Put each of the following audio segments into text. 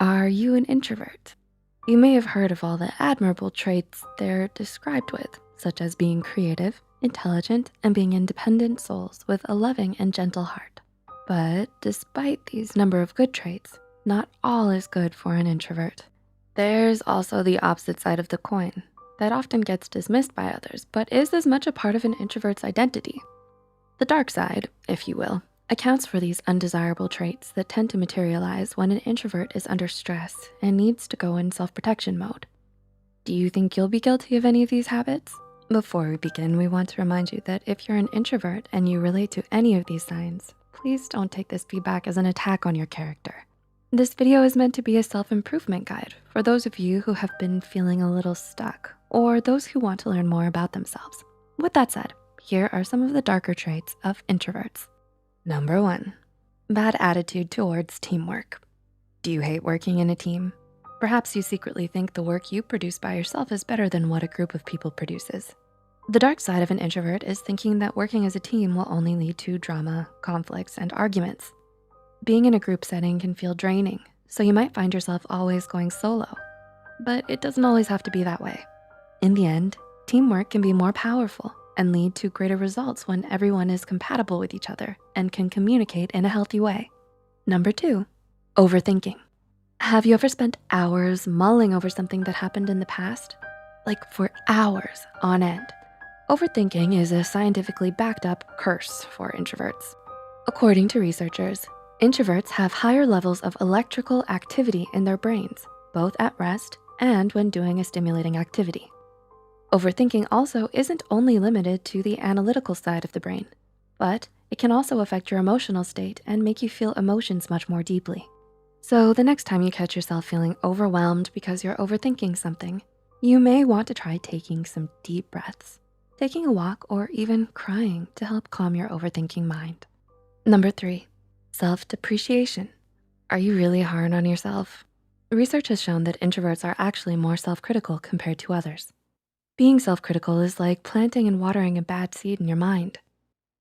Are you an introvert? You may have heard of all the admirable traits they're described with, such as being creative, intelligent, and being independent souls with a loving and gentle heart. But despite these number of good traits, not all is good for an introvert. There's also the opposite side of the coin that often gets dismissed by others, but is as much a part of an introvert's identity. The dark side, if you will, accounts for these undesirable traits that tend to materialize when an introvert is under stress and needs to go in self-protection mode. Do you think you'll be guilty of any of these habits? Before we begin, we want to remind you that if you're an introvert and you relate to any of these signs, please don't take this feedback as an attack on your character. This video is meant to be a self-improvement guide for those of you who have been feeling a little stuck or those who want to learn more about themselves. With that said, here are some of the darker traits of introverts. Number 1, bad attitude towards teamwork. Do you hate working in a team? Perhaps you secretly think the work you produce by yourself is better than what a group of people produces. The dark side of an introvert is thinking that working as a team will only lead to drama, conflicts, and arguments. Being in a group setting can feel draining, so you might find yourself always going solo. But it doesn't always have to be that way. In the end, teamwork can be more powerful and lead to greater results when everyone is compatible with each other and can communicate in a healthy way. Number 2, overthinking. Have you ever spent hours mulling over something that happened in the past? Like for hours on end. Overthinking is a scientifically backed up curse for introverts. According to researchers, introverts have higher levels of electrical activity in their brains, both at rest and when doing a stimulating activity. Overthinking also isn't only limited to the analytical side of the brain, but it can also affect your emotional state and make you feel emotions much more deeply. So the next time you catch yourself feeling overwhelmed because you're overthinking something, you may want to try taking some deep breaths, taking a walk, or even crying to help calm your overthinking mind. Number 3, self-depreciation. Are you really hard on yourself? Research has shown that introverts are actually more self-critical compared to others. Being self-critical is like planting and watering a bad seed in your mind.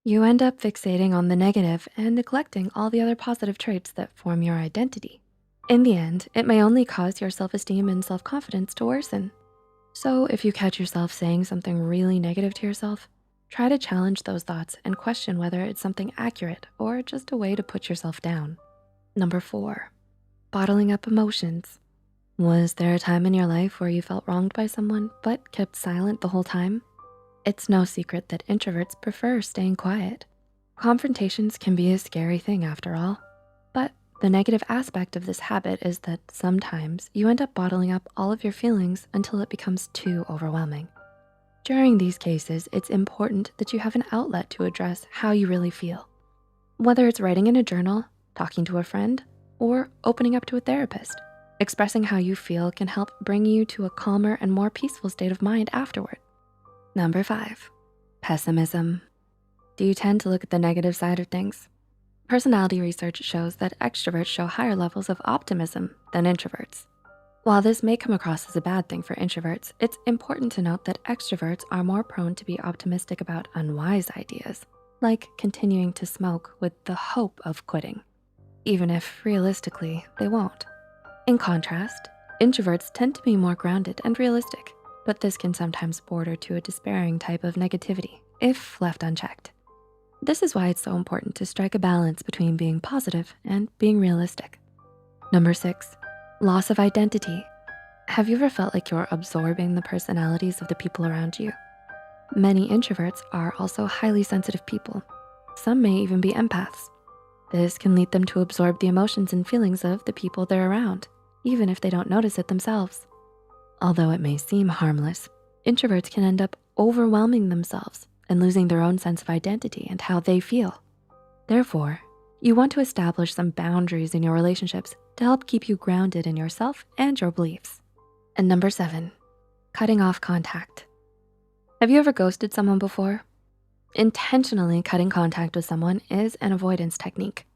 You end up fixating on the negative and neglecting all the other positive traits that form your identity. In the end, it may only cause your self-esteem and self-confidence to worsen. So if you catch yourself saying something really negative to yourself, try to challenge those thoughts and question whether it's something accurate or just a way to put yourself down. Number 4, bottling up emotions. Was there a time in your life where you felt wronged by someone but kept silent the whole time? It's no secret that introverts prefer staying quiet. Confrontations can be a scary thing after all, but the negative aspect of this habit is that sometimes you end up bottling up all of your feelings until it becomes too overwhelming. During these cases, it's important that you have an outlet to address how you really feel. Whether it's writing in a journal, talking to a friend, or opening up to a therapist, expressing how you feel can help bring you to a calmer and more peaceful state of mind afterward. Number 5, pessimism. Do you tend to look at the negative side of things? Personality research shows that extroverts show higher levels of optimism than introverts. While this may come across as a bad thing for introverts, it's important to note that extroverts are more prone to be optimistic about unwise ideas, like continuing to smoke with the hope of quitting, even if realistically they won't. In contrast, introverts tend to be more grounded and realistic, but this can sometimes border to a despairing type of negativity if left unchecked. This is why it's so important to strike a balance between being positive and being realistic. Number 6, loss of identity. Have you ever felt like you're absorbing the personalities of the people around you? Many introverts are also highly sensitive people. Some may even be empaths. This can lead them to absorb the emotions and feelings of the people they're around, even if they don't notice it themselves. Although it may seem harmless, introverts can end up overwhelming themselves and losing their own sense of identity and how they feel. Therefore, you want to establish some boundaries in your relationships to help keep you grounded in yourself and your beliefs. And number 7, cutting off contact. Have you ever ghosted someone before? Intentionally cutting contact with someone is an avoidance technique.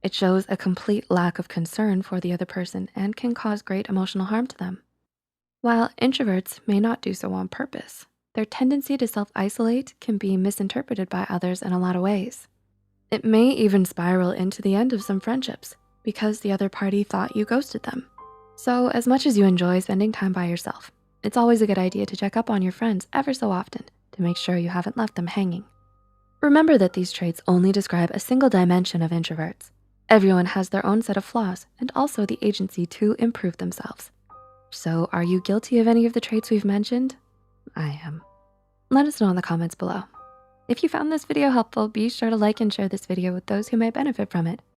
It shows a complete lack of concern for the other person and can cause great emotional harm to them. While introverts may not do so on purpose, their tendency to self-isolate can be misinterpreted by others in a lot of ways. It may even spiral into the end of some friendships because the other party thought you ghosted them. So as much as you enjoy spending time by yourself, it's always a good idea to check up on your friends ever so often to make sure you haven't left them hanging. Remember that these traits only describe a single dimension of introverts. Everyone has their own set of flaws and also the agency to improve themselves. So are you guilty of any of the traits we've mentioned? I am. Let us know in the comments below. If you found this video helpful, be sure to like and share this video with those who might benefit from it.